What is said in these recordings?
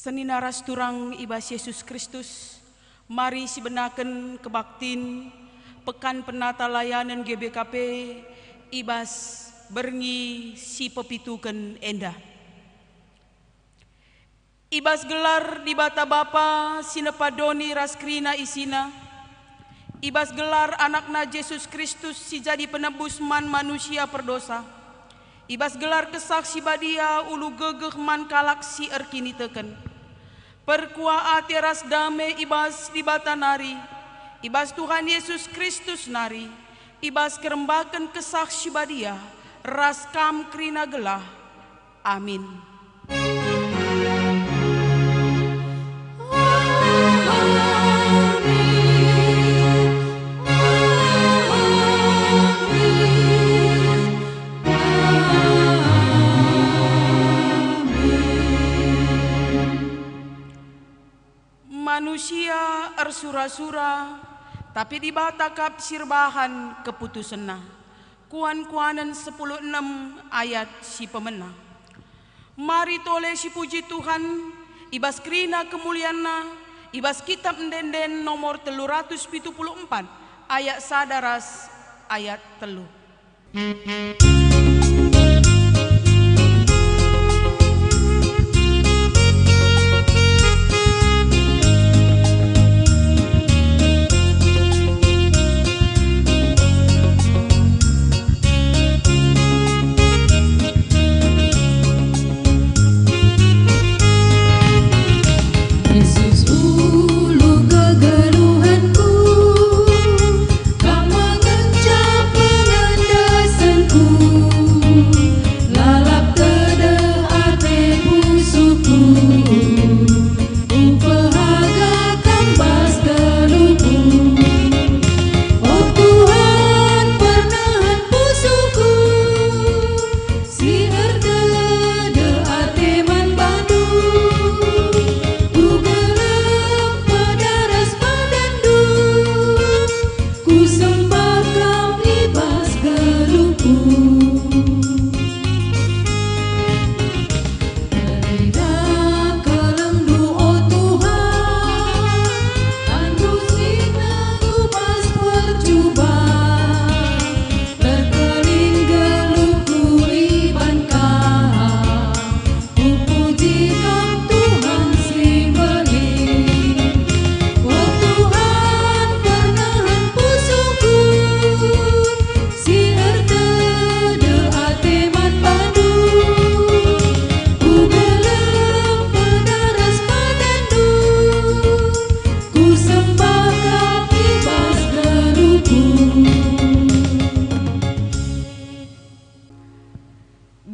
Seninaras turang ibas Yesus Kristus, mari sibenaken kebaktin pekan penata layanan GBKP ibas berngi si pepituken endah. Ibas gelar di bata Bapa sinepadoni raskrina isina, ibas gelar anakna Yesus Kristus si jadi penebus man manusia perdosa, ibas gelar kesaksi badia ulu gegeh man kalak si erkini teken. Perkua atiras dame ibas di bata nari, ibas Tuhan Yesus Kristus nari, ibas kerembakan kesaksi badia, raskam krina gelah. Amin. Manusia ersura-sura, tapi di bata kap sirbahan keputusanna. Kuan-kuanan 10:6 ayat si pemenang. Mari tole si puji Tuhan, ibas krina kemulianna, ibas kitab ndenden nomor 374 ayat sadaras ayat 3.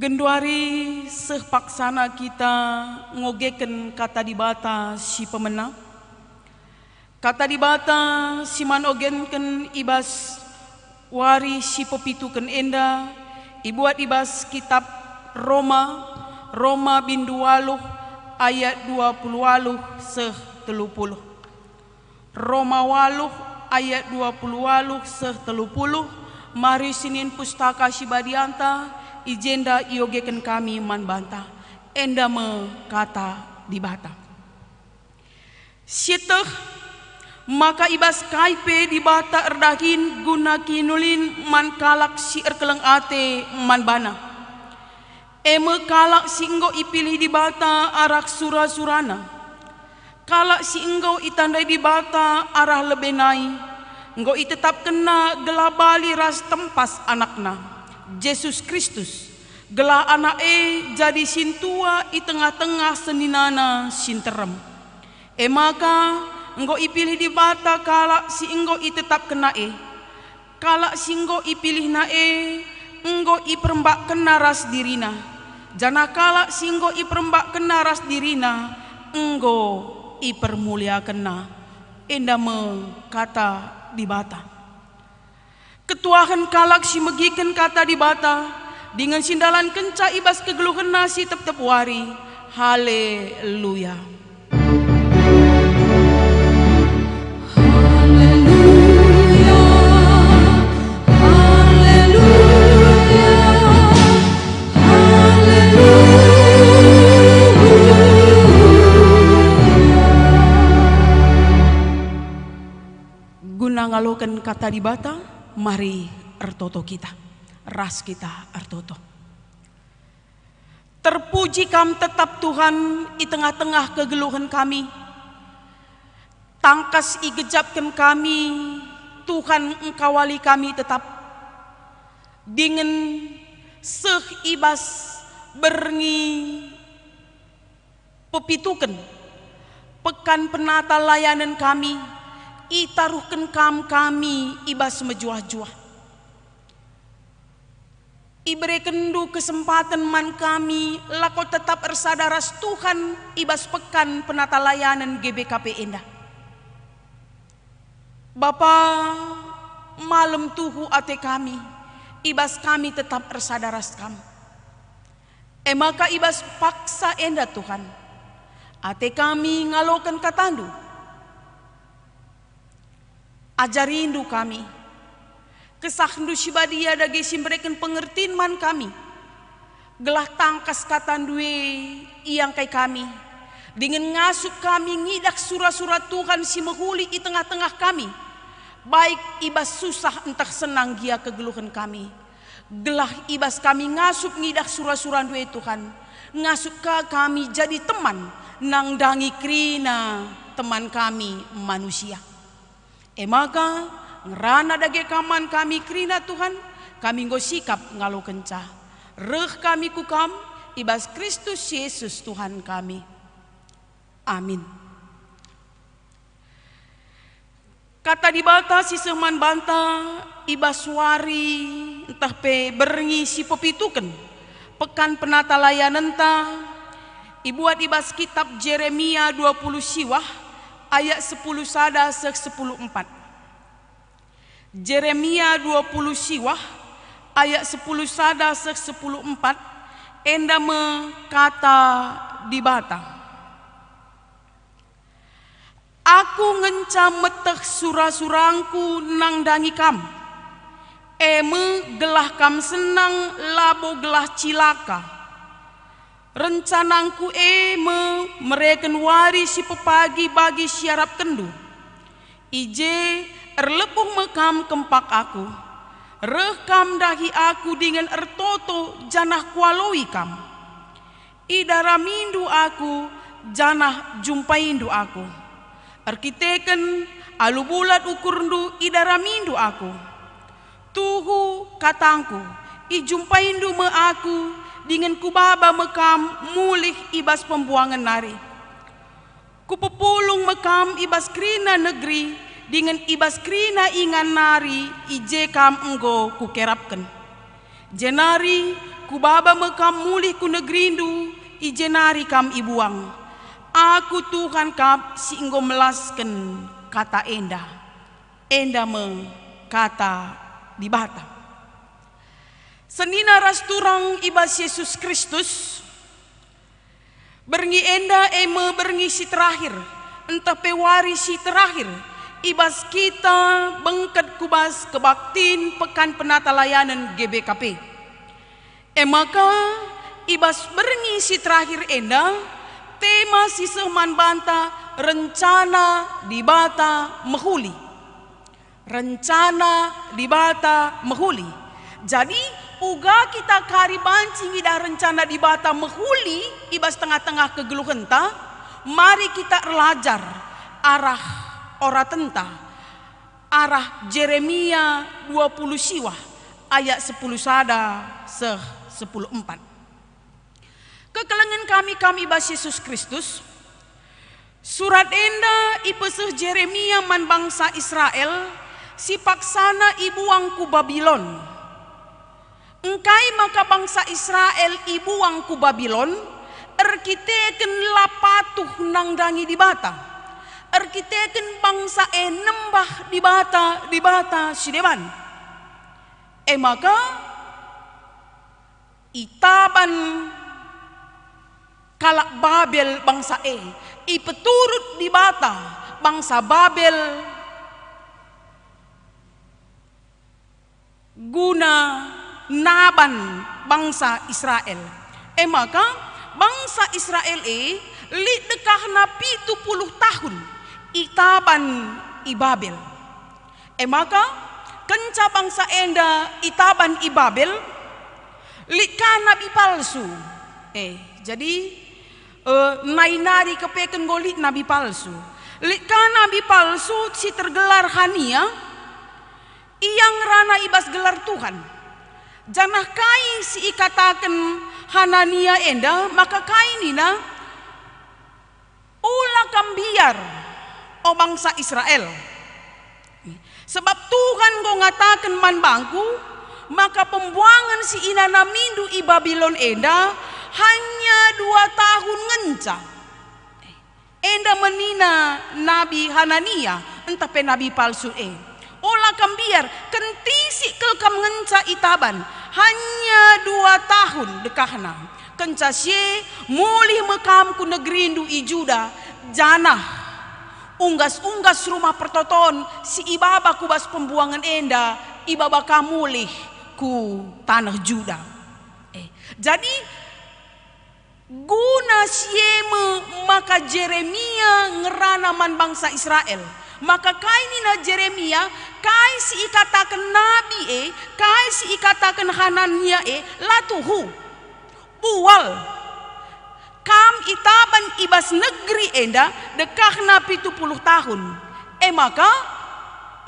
Genduari sepaksana kita ngogeken kata di bata si pemenang. Kata di bata si man ogenken ibas wari si pepituken enda, ibuat ibas kitab Roma bindu waluh ayat 20 waluh seh 30. Roma waluh ayat 20 waluh seh 30. Mari sinin pustaka si badianta ijenda iogeken kami man banta enda me kata di bata sieteh maka ibas kaipe di bata erdahin guna kinulin man kalak si erkeleng ate man bana eme kalak si enggo ipilih di bata arak sura-surana kalak si enggo itandai di bata arah lebenai enggo itetap kena gelabali ras tempas anakna Yesus Kristus gelah anak jadi sintua i tengah-tengah seninana sinterem maka enggo ipilih di bata kalak si enggo i tetap kena kalak si enggo ipilih na enggo i perembak kena ras dirina jana kalak si enggo i perembak kena ras dirina enggo i permulia kena enda me kata di bata. Ketuahan kalak si megiken kata di bata dengan sindalan kenca ibas kegeluhan nasi tep-tep wari. Haleluya. Haleluya. Haleluya. Haleluya. ngalokan kata di bata, mari ertoto kita, ras kita ertoto. Terpuji kam tetap Tuhan di tengah-tengah kegeluhan kami. Tangkas igejapkan kami, Tuhan engkawali kami tetap. Dengan seh ibas berngi pepitukan pekan penata layanan kami, itaruhkan kami ibas mejuah-juah. Iberikan du kesempatan man kami lako tetap ersadaras Tuhan ibas pekan penata layanan GBKP Endah. Bapa malam tuhu ate kami, ibas kami tetap ersadaras kami. Maka ibas paksa Endah Tuhan, ate kami ngalokan katandu, ajarindu kami. Kesahdu sibadia dagi simberikan pengertian man kami. Gelah tangkas katandue iyang kay kami. Dengan ngasuk kami ngidak surah-surah Tuhan si menghuli di tengah-tengah kami. Baik ibas susah entah senang gia kegeluhan kami. Gelah ibas kami ngasuk ngidak surah-surah due Tuhan. Ngasuk ka kami jadi teman. Nang dangi krina teman kami manusia. Maka ngerana dage kaman kami krina Tuhan, kami nggo sikap ngalo kenca. Reh kami kukam, ibas Kristus Yesus Tuhan kami. Amin. Kata di bata si seman banta, ibas wari entah pe berngi si pepituken. Pekan penata layanan ta, ibuat ibas kitab Jeremia 20 siwah, ayat 10 sada sek 10:4. Jeremia 20 siwah ayat 10 sada sek 10:4 enda kata di bata. Aku ngenca meteh surah-surangku nang dangi kam. Gelah kam senang labo gelah cilaka. Rencanangku mereken wari si pepagi bagi syarap kendu. Ije erlepuh mekam kempak aku, rekam dahi aku dengan ertoto janah kualoi kam. Idara mindu aku, janah jumpaindu aku. Erkiteken alu bulat ukurndu idara mindu aku. Tuhu katangku, ijumpaindu me aku, dengan kubaba mekam mulih ibas pembuangan nari. Kupepulung mekam ibas krina negeri, dengan ibas krina ingan nari ije kam enggo kukerapken. Jenari kubaba mekam mulih ku negerindu ije nari kam ibuang. Aku Tuhan kam si enggo melasken kata Endah. Endah me kata di bata. Senina rasturang ibas Yesus Kristus berngi Endah berngi si terakhir entah pewari si terakhir. Ibas kita bengket kubas kebaktin pekan penata layanan GBKP. Maka ibas berngi si terakhir Endah, tema si seman banta rencana di bata mehuli. Rencana di bata mehuli. Jadi uga kita kari bancing ida rencana di bata mehuli ibas tengah-tengah kegeluhan ta, mari kita belajar arah ora tenta arah Jeremia 20 siwah ayat 10 sada seh 10:4. Kekelengan kami bas Yesus Kristus, surat Endah ipeseh Jeremia man bangsa Israel si paksana ibuang ku Babilon. Engkai maka bangsa Israel ibuang ku Babilon, erkiteken lapatuh nang dangi di bata. Erkiteken bangsa nembah di bata sideban. Maka itaban kalak Babel bangsa ipeturut di bata bangsa Babel guna naban bangsa Israel. Maka bangsa Israel li dekahna 70 tahun itaban i Babel. Maka kenca bangsa enda itaban i Babel lika nabi palsu. Jadi nainari kepeken golit nabi palsu. Lika nabi palsu si tergelar Hania yang rana ibas gelar Tuhan. Janah kai si ikatakan Hanania enda, maka kai nina ulah kambiar o bangsa Israel. Sebab Tuhan go ngatakan man bangku, maka pembuangan si inana mindu i Babylon enda hanya 2 tahun ngenca. Enda menina nabi Hanania entah pe nabi palsu olah kambiar kentisi kelkam ngenca itaban hanya 2 tahun dekahna kenca sie mulih mekam ku negeri indu i Juda janah unggas rumah pertoton si ibaba kubas pembuangan enda ibaba kamulih ku tanah Juda. Jadi guna sieme maka Jeremia ngerana man bangsa Israel. Maka kai nina Jeremia kai si ikatakan nabi kai si ikatakan Hanania latuhu bual kam itaban ibas negeri enda dekahna 70 tahun. Maka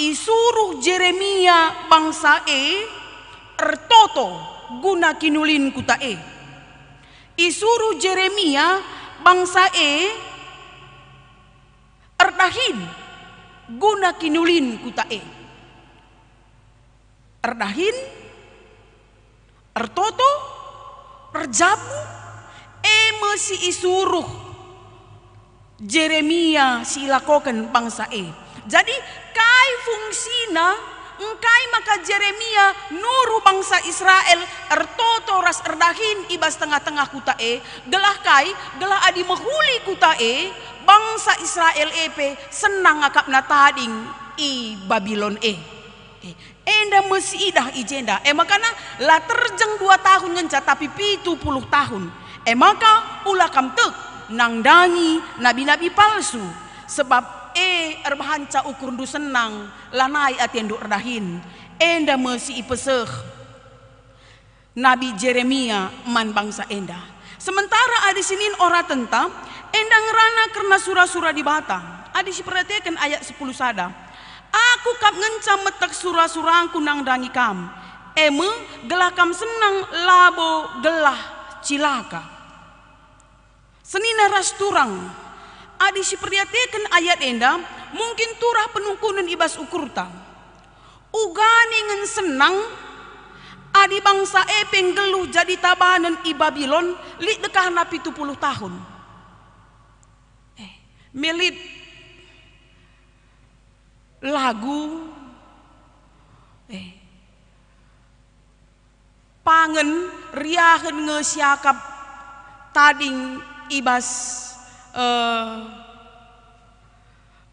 isuruh Jeremia bangsa ertoto guna kinulin kuta isuruh Jeremia bangsa erdahin guna kinulin kuta erdahin ertoto erjabu mesi isuruh Jeremia si lakokan bangsa jadi kai fungsina engkai maka Jeremia nuru bangsa Israel ertoto ras erdahin ibas tengah-tengah kuta gelah kai gelah adi mahuli kuta bangsa Israel senang ngakap natading i Babylon enda mesi idah ijenda makana la terjeng 2 tahun ngenca tapi 70 tahun maka ulah kamtek nangdangi nabi-nabi palsu sebab erbahanca ukur du senang lanai atiendu erdahin enda mesi ipeseh nabi Jeremia man bangsa enda sementara adi sinin ora tentang enda ngerana karena surah-surah di batang adi si perhatikan ayat 10 sada aku kap ngencam metek surah-surahku nang dangi kam gelah kam senang labo gelah cilaka senina ras turang adi si perhatikan ayat enda mungkin turah penungkunan ibas ukurta ugani ngen senang adi bangsa penggeluh jadi tabanan i Babylon li dekahna 70 tahun milit lagu pangen riahen ngesiakap tading ibas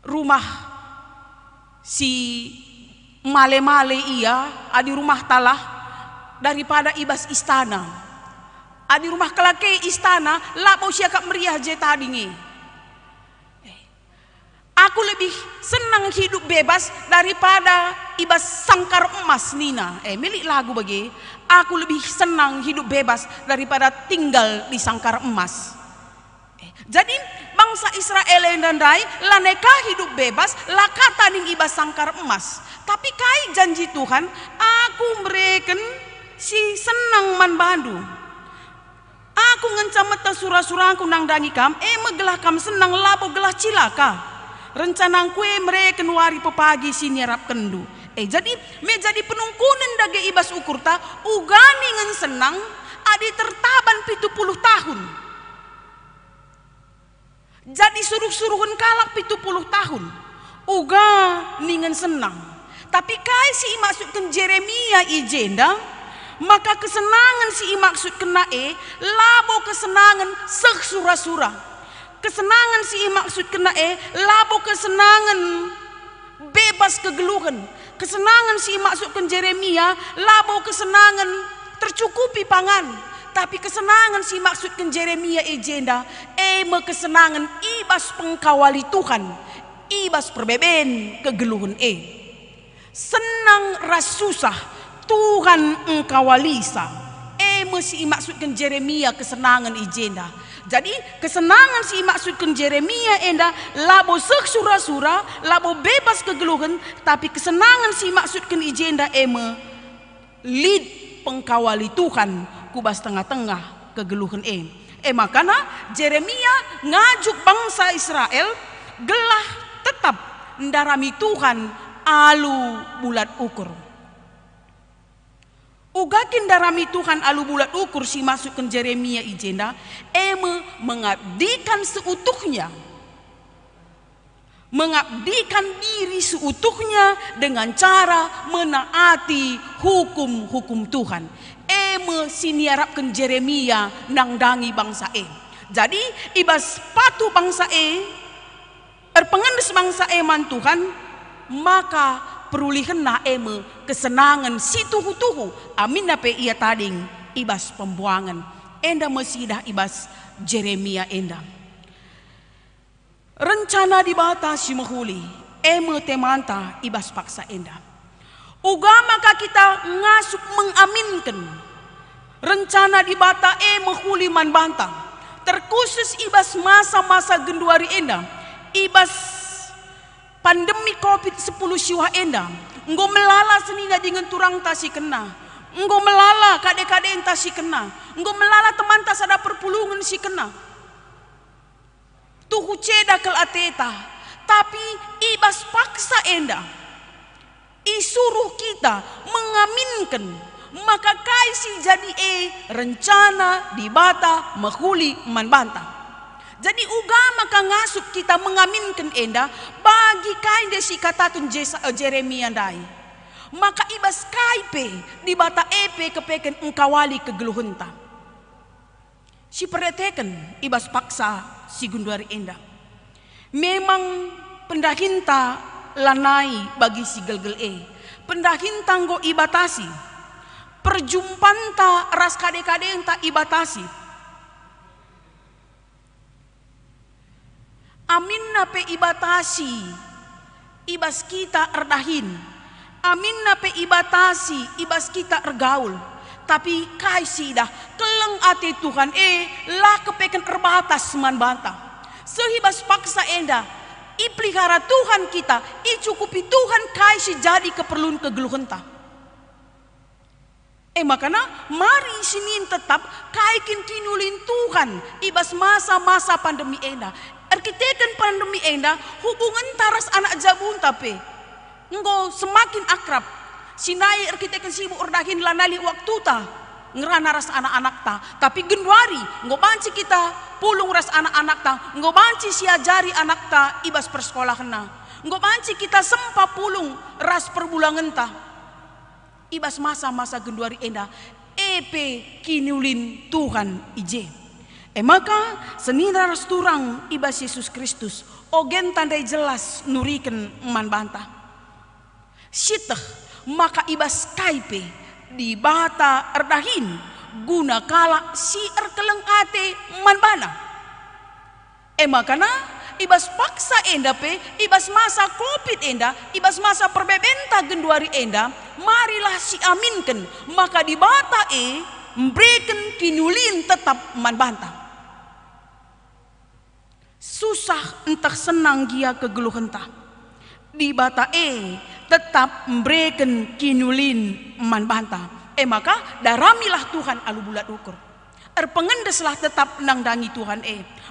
rumah si male-male adi rumah talah daripada ibas istana adi rumah kelake istana labo siakap meriah je tadingi aku lebih senang hidup bebas daripada ibas sangkar emas nina milik lagu bagi aku lebih senang hidup bebas daripada tinggal di sangkar emas. Jadi bangsa Israel dan Dai laneka hidup bebas lakata ning ibas sangkar emas tapi kai janji Tuhan aku mereken si senang man bandu aku ngencameta surah-surahku nang dangi kam megelah kam senang labo gelah cilaka rencanang kue mereken wari pepagi sinyerap kendu jadi menjadi penungkunan dage ibas ukurta ugani ngen senang adi tertaban 70 tahun jadi suruh-suruhan kalak 70 tahun uga ningen senang tapi kai si maksudkan Jeremia ijenda maka kesenangan si maksud kena labo kesenangan seh surah-surah kesenangan si maksud kena labo kesenangan bebas kegeluhan kesenangan si maksudkan Jeremia labo kesenangan tercukupi pangan tapi kesenangan si maksudkan Jeremia ejenda kesenangan ibas pengkawali Tuhan ibas perbeben kegeluhan senang ras susah Tuhan engkawalisa. Mesti maksudkan Jeremia kesenangan ijenda. Jadi kesenangan si maksudkan Jeremia enda labo sek sura-sura, labo bebas kegeluhan, tapi kesenangan si maksudkan ijenda lead pengkawali Tuhan kubas tengah-tengah kegeluhan makana Jeremia ngajuk bangsa Israel gelah tetap ndarami Tuhan alu bulat ukur. Ugakin darami Tuhan alu bulat ukur si masukkan Jeremia ijenda mengabdikan seutuhnya, mengabdikan diri seutuhnya dengan cara menaati hukum-hukum Tuhan. Siniarapkan Jeremia nangdangi bangsa Jadi ibas patu bangsa pengendes bangsa man Tuhan, maka perulihan na kesenangan si tuhu-tuhu amin nape ia tading ibas pembuangan enda mesidah ibas Jeremia enda rencana dibatasi mahuli temanta ibas paksa enda uga maka kita ngasup mengaminkan rencana dibata mahuli man bantang terkhusus ibas masa-masa genduari enda ibas pandemi COVID-10 siwa enda nggo melala senina dengan turang tasi kena, nggo melala kade-kade enta si kena, nggo melala teman tas ada perpulungan si kena tuhu ceda kel ateta, tapi ibas paksa enda isuruh kita mengaminkan maka kaisi jadi rencana dibata mahuli manbanta. Jadi ugama kang ngasup kita mengaminkan enda bagi kain desi katatun Jeremia dai. Maka ibas kaipe di bata kepeken engkawali kegeluhunta. Si perhatikan ibas paksa si gunduari enda. Memang pendahinta lanai bagi si gelgel pendahinta nggo ibatasi. Perjumpanta ras kade-kade enta ibatasi. Amin nape ibatasi ibas kita erdahin, amin nape ibatasi ibas kita ergaul, tapi kaisi dah keleng ati Tuhan lah kepeken erbatas man bantah sehibas paksa enda ipelihara Tuhan kita icukupi Tuhan kaisi jadi keperluan kegeluhenta makana mari sinin tetap kaikin kinulin Tuhan ibas masa-masa pandemi enda arkiteken pandemi enda hubungan taras anak jabun tapi nggo semakin akrab sinai arkiteken sibuk ordahin lanali waktu ta ngerana ras anak-anak ta tapi genduari nggo banci kita pulung ras anak-anak ta nggo banci siajari anak ta ibas persekolahan nggo banci kita sempa pulung ras perbulangan ta ibas masa-masa genduari enda kinulin Tuhan ije maka senina resturang ibas Yesus Kristus ogen tandai jelas nuriken man bantah siteh maka ibas kaipe di bata erdahin guna kala si erkeleng ate man bana makana ibas paksa enda ibas masa COVID enda ibas masa perbebenta genduari enda marilah si aminkan maka di bata memberikan kinulin tetap man bantah susah entah senang dia kegeluhan ta di bata tetap memberikan kinulin man banta maka daramilah Tuhan alu bulat ukur pengendeslah tetap nangdangi Tuhan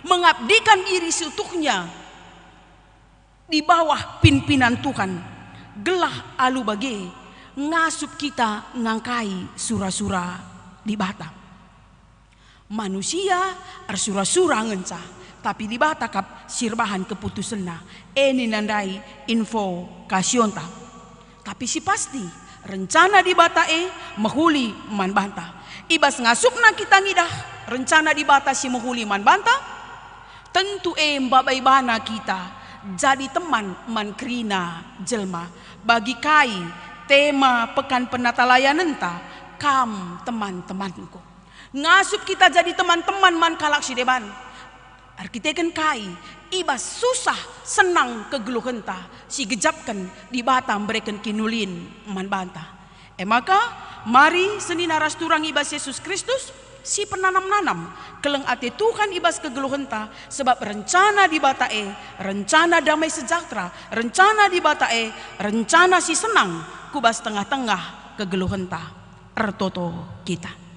mengabdikan diri seutuhnya di bawah pimpinan Tuhan gelah alu bagi ngasup kita ngangkai sura-sura di bata manusia sura-sura ngencah tapi di bata kap sirbahan keputusan ini nandai info kasionta tapi si pasti rencana di bata mahuli man banta ibas ngasupna kita ngidah rencana di bata si mahuli man banta tentu mbabai bana kita jadi teman man krina jelma bagi kai tema pekan penatalayan enta kam teman-temanku ngasup kita jadi teman-teman man kalak si deban Arkiteken kai ibas susah senang kegeluhenta si gejapkan di bata mereka kinulin man banta. Maka mari seni naras turang ibas Yesus Kristus si penanam-nanam keleng ate Tuhan ibas kegeluhenta sebab rencana di bata rencana damai sejahtera, rencana di bata rencana si senang kubas tengah-tengah kegeluhenta ertoto kita.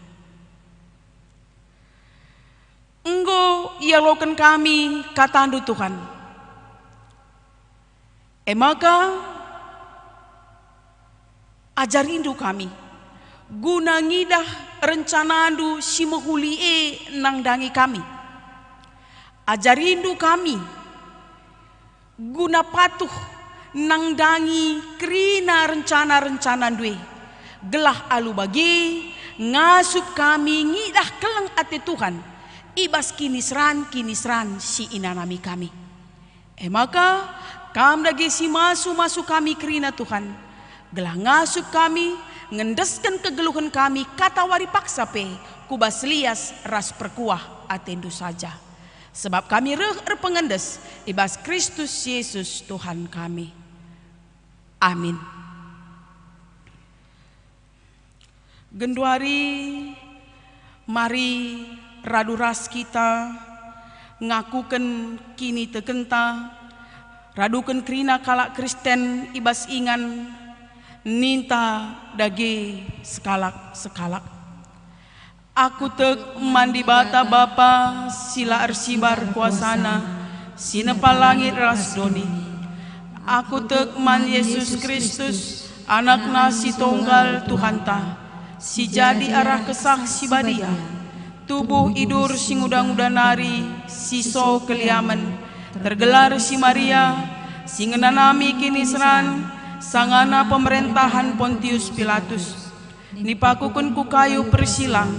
Enggo ia loken kami katandu Tuhan. Maka ajarindu kami guna ngidah rencanandu si mahuli nang dangi kami. Ajarindu kami guna patuh nang dangi krina rencana-rencana due. Gelah alu bagi ngasup kami ngidah keleng ate Tuhan. Ibas kinisran si inanami kami. Maka kam dagi si masu kami kerina Tuhan. Gelah ngasup kami ngendeskan kegeluhan kami kata wari paksa kubas lias ras perkuah atendu saja. Sebab kami pengendes ibas Kristus Yesus Tuhan kami. Amin. Genduari mari raduras kita ngakuken kini tekenta raduken krina kalak Kristen ibas ingan ninta dage sekalak aku tek mandi bata Bapa sila arsibar kuasana sinepal langit rasdoni aku tek man Yesus Kristus anak nasi tunggal Tuhanta si jadi arah kesah si badia tubuh idur sing udang-udang nari siso keliaman tergelar si Maria sing ngenanami kinisran sangana pemerintahan Pontius Pilatus nipakukun ku kayu persilang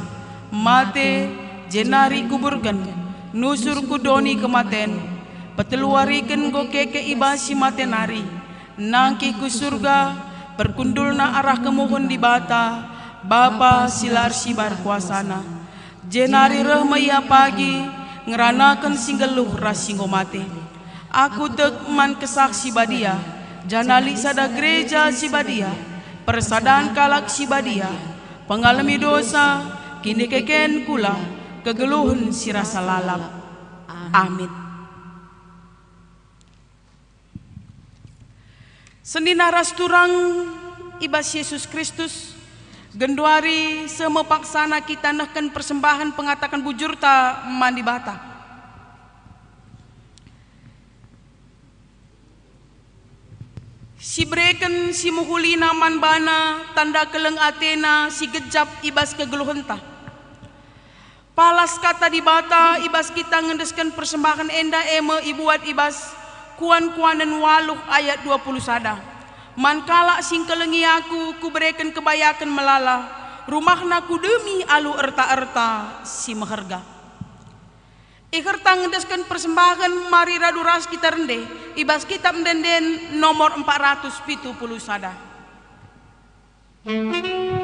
mate jenari kuburgen nusur kudoni kematen peteluariken go keke ibasi matenari nangki ku surga berkundulna arah kemuhun di bata Bapa silar sibar kuasana jenari rahmaya pagi ngeranakan singgeluh rasingo mate aku tek man kesaksi badia janali sada gereja si badia persadaan kalak si badia pengalami dosa kini keken kula kegeluhun si rasa lalap. Amin. Seni naras turang ibas Yesus Kristus genduari semepaksana kita nahkan persembahan pengatakan bujurta mandi bata. Si breken si muhulina man bana tanda keleng Athena si gejap ibas kegeluhenta. Palas kata di bata ibas kita ngendeskan persembahan enda ibuat ibas kuan-kuanan waluh ayat 20 sada. Man kalak sing kelengi aku ku berikan kebayakan melala rumahna ku demi alu erta-erta si meherga. Ikerta ngedeskan persembahan mari raduras kita rende ibas kitab mendenden nomor 470 sada. Kau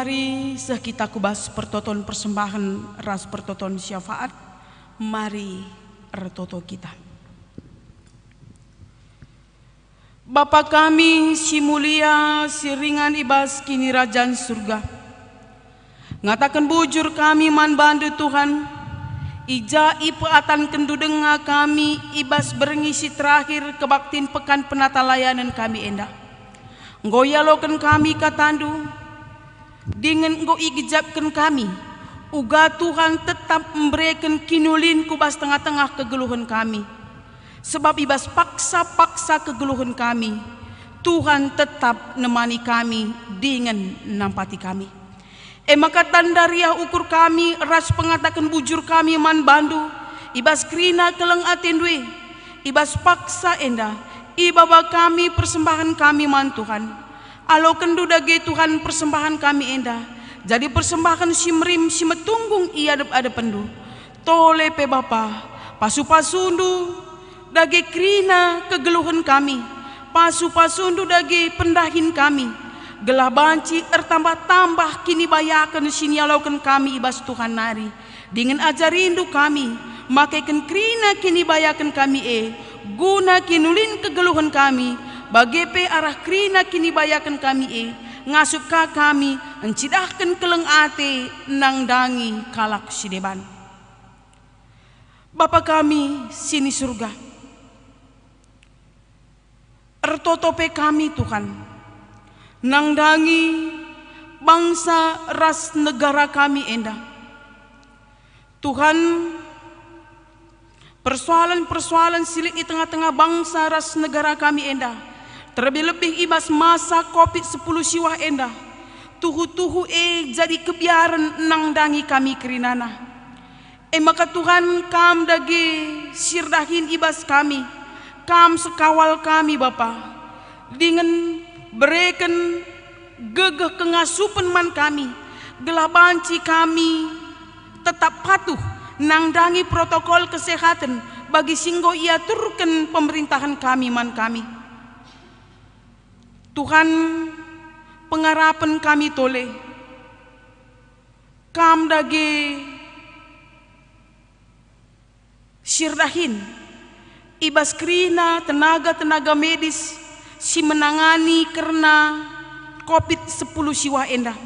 Mari kita kubas pertoton persembahan ras pertoton syafaat. Mari ertoto kita. Bapa kami si mulia si ringan ibas kini rajaan surga. Ngatakan bujur kami man bandu Tuhan. Ija ipeatan kendu denga kami ibas berengisi terakhir kebaktin pekan penata layanan kami endah. Ngoyalokan kami katandu. Dengan engkau igijabkan kami. Uga Tuhan tetap memberikan kinulin kubas tengah-tengah kegeluhan kami. Sebab ibas paksa-paksa kegeluhan kami. Tuhan tetap nemani kami dengan nampati kami. Maka tandaria ukur kami ras pengatakan bujur kami man bandu. Ibas krina keleng atendwe. Ibas paksa endah. Ibaba kami persembahan kami man Tuhan. Alo kendu dage Tuhan persembahan kami endah. Jadi persembahan simrim si metunggung ia ada pendu. Tole pe Bapa. Pasu-pasundu dage krina kegeluhan kami. Pasu-pasundu dage pendahin kami. Gelah banci ertambah-tambah kini bayakan sinialaukan kami ibas Tuhan nari. Dengan ajarindu kami. Makaikan krina kini bayakan kami guna kinulin kegeluhan kami. Bagepe arah krina kini bayakan kami ngasup ka kami encidahkan keleng ate nang dangi kalak sideban. Bapa kami sini surga. Ertotope kami Tuhan. Nang dangi bangsa ras negara kami endah. Tuhan, persoalan-persoalan silik di tengah-tengah bangsa ras negara kami endah. Terlebih-lebih ibas masa COVID-10 siwah endah. Tuhu-tuhu jadi kebiaran nang dangi kami kerinana. Maka Tuhan kam dagi sirdahin ibas kami. Kam sekawal kami Bapa. Dengan berikan gegeh kengasupan man kami. Gelah banci kami tetap patuh nang dangi protokol kesehatan bagi singgo ia turkan pemerintahan kami man kami. Tuhan pengarapan kami tole. Kam dage sirdahin ibas krina tenaga-tenaga medis si menangani karena COVID-10 siwa endah.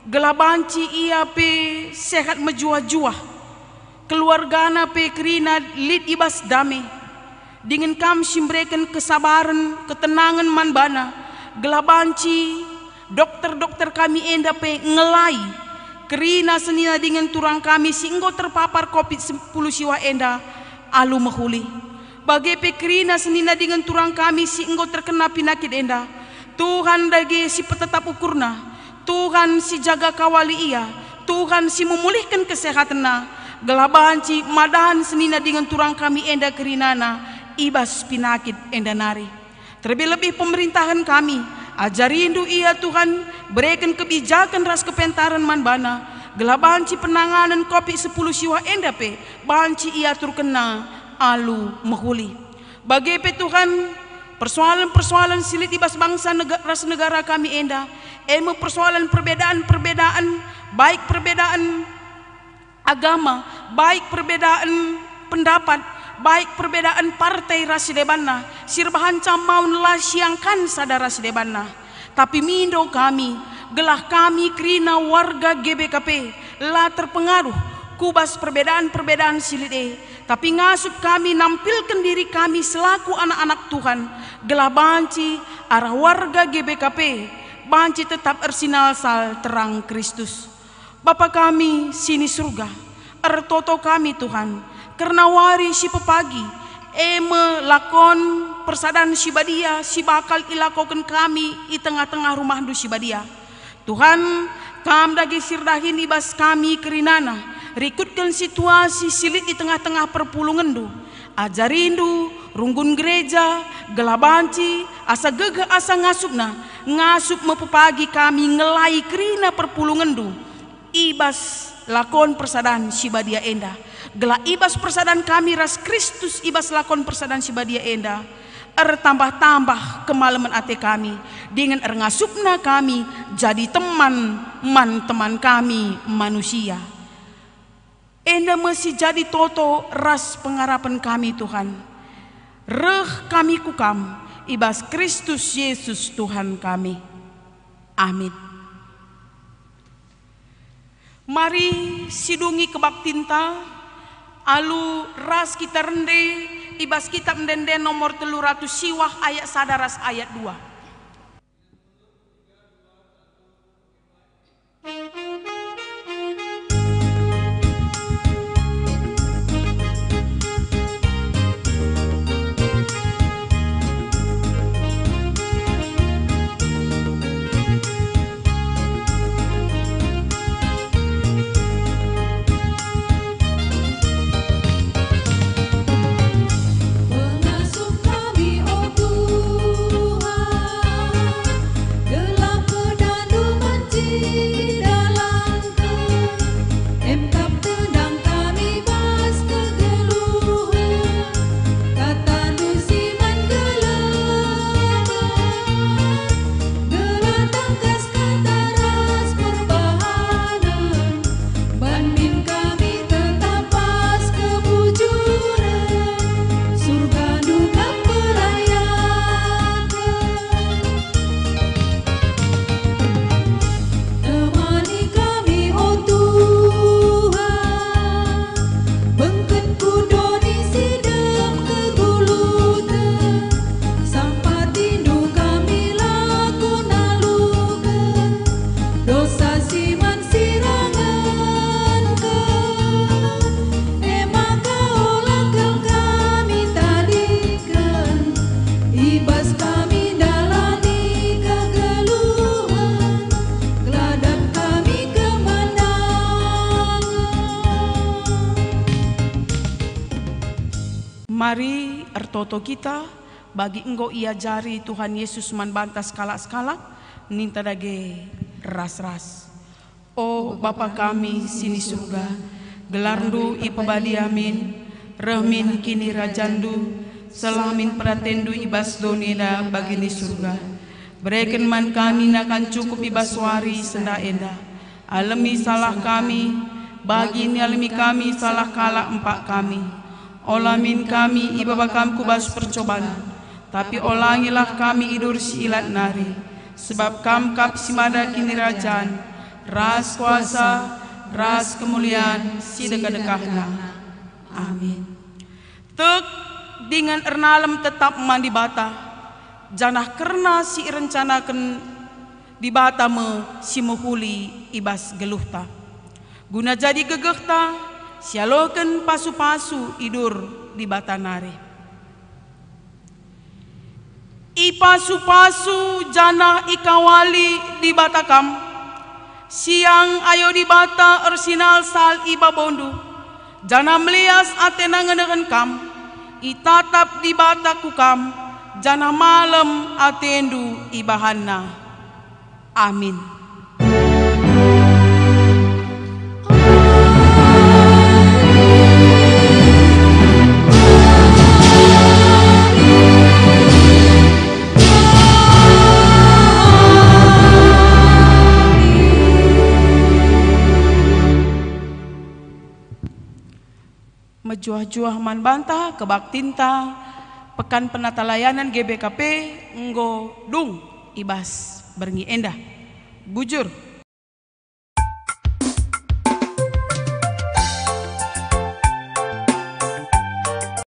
Gelabanci ia pe sehat menjuah-juah. Keluargana pe krina lid ibas dame. Dengan kam simbrekan kesabaran, ketenangan man bana. Gelabanci dokter-dokter kami endah pe ngelai. Kerina senina dengan turang kami singgo terpapar COVID-10 siwa endah alu mahuli. Bagi pekrina senina dengan turang kami si engkau terkena penyakit endah. Tuhan dagi si petetap ukurna. Tuhan si jaga kawali ia. Tuhan si memulihkan kesehatanna. Gelabanci madahan senina dengan turang kami endah kerinana. Ibas penyakit endah nari. Terlebih-lebih pemerintahan kami. Ajarindu ia Tuhan. Berikan kebijakan ras kepentaran man bana. Gelabanci penanganan COVID-10 siwa endah pe. Banci ia terkena alu mahuli. Bagi Tuhan persoalan-persoalan silit ibas bangsa ras negara kami endah. Persoalan perbedaan-perbedaan, baik perbedaan agama, baik perbedaan pendapat, baik perbedaan partai rasidebana. Sirbahan camaun lah siangkan sadara sidebana. Tapi mindo kami, gelah kami krina warga GBKP lah terpengaruh kubas perbedaan-perbedaan silit tapi ngasup kami nampilkan diri kami selaku anak-anak Tuhan. Gelah banci arah warga GBKP. Banci tetap ersinal sal terang Kristus. Bapa kami sini surga. Ertoto kami Tuhan. Karena wari si pepagi. Lakon persadan si badia. Si bakal ilakokan kami di tengah-tengah rumah du si badia. Tuhan kam dagi sirdahin ibas kami kerinana. Rikutkan situasi silit di tengah-tengah perpulungan du. Ajarindu, runggun gereja, gelabanci, asa gegeh asa ngasupna. Ngasup mepupagi kami ngelai kerina perpulungan du. Ibas lakon persadan sibadia endah. Gelah ibas persadan kami ras Kristus ibas lakon persadan sibadia endah. tambah-tambah kemalaman ate kami dengan ngasupna kami jadi teman kami manusia. Enda masih jadi toto ras pengharapan kami Tuhan. Reh kami kukam ibas Kristus Yesus Tuhan kami. Amin. Mari sidungi kebaktinta alu ras kita rende ibas kitab mendende nomor 300 siwah ayat sadaras ayat 2. Pengasuh kami, oh Tuhan, gelap pedandu benci dalamku, engkau tendang kami bas kegeluhan, kata dusiman gelaman, geladang gas kata ras perbahanan, banmin kami tetap pas kebujuran, surga duka pelayakan. Temani kami, oh Tuhan, bengket kudoni sidem kegulutan, sampai tindu kami laku nalukan, dosa siman sirangan ke, emang kau langkah kami tadikan, ibas kami dalani kegeluhan, geladap kami kemenangan. Mari ertoto kita bagi engkau ia jari Tuhan Yesus man bantas skala-skala ninta dage ras-ras. Oh Bapa kami sini surga, gelarndu ipabadi amin, rehmin kini rajandu, selamin pratendu ibas doneda bagini surga. Bereken man kami nakan cukup ibas wari senda enda, alemi salah kami, bagi ini alemi kami salah kala empak kami. Olamin kami ibabakam kubas percobaan, tapi olangilah kami idur si ilat nari, sebab kamkap simada kini rajaan, ras kuasa, ras kemuliaan, si dekah-dekahna. Amin. Tek dengan ernalem tetap mandi bata, janah kerna si rencanakan di bata me si muhuli ibas geluhta. Guna jadi gegehta, sialoken pasu-pasu idur di bata nare. Ipasu-pasu jana ikawali di bata kam, siang ayo di bata ersinal sal iba bondu, jana melias atena ngenegen kam, itatap di bata kukam, jana malam atendu ibahanna. Amin. Mejuah-juah man bantah kebaktinta pekan penata layanan GBKP nggo dung ibas berngi endah bujur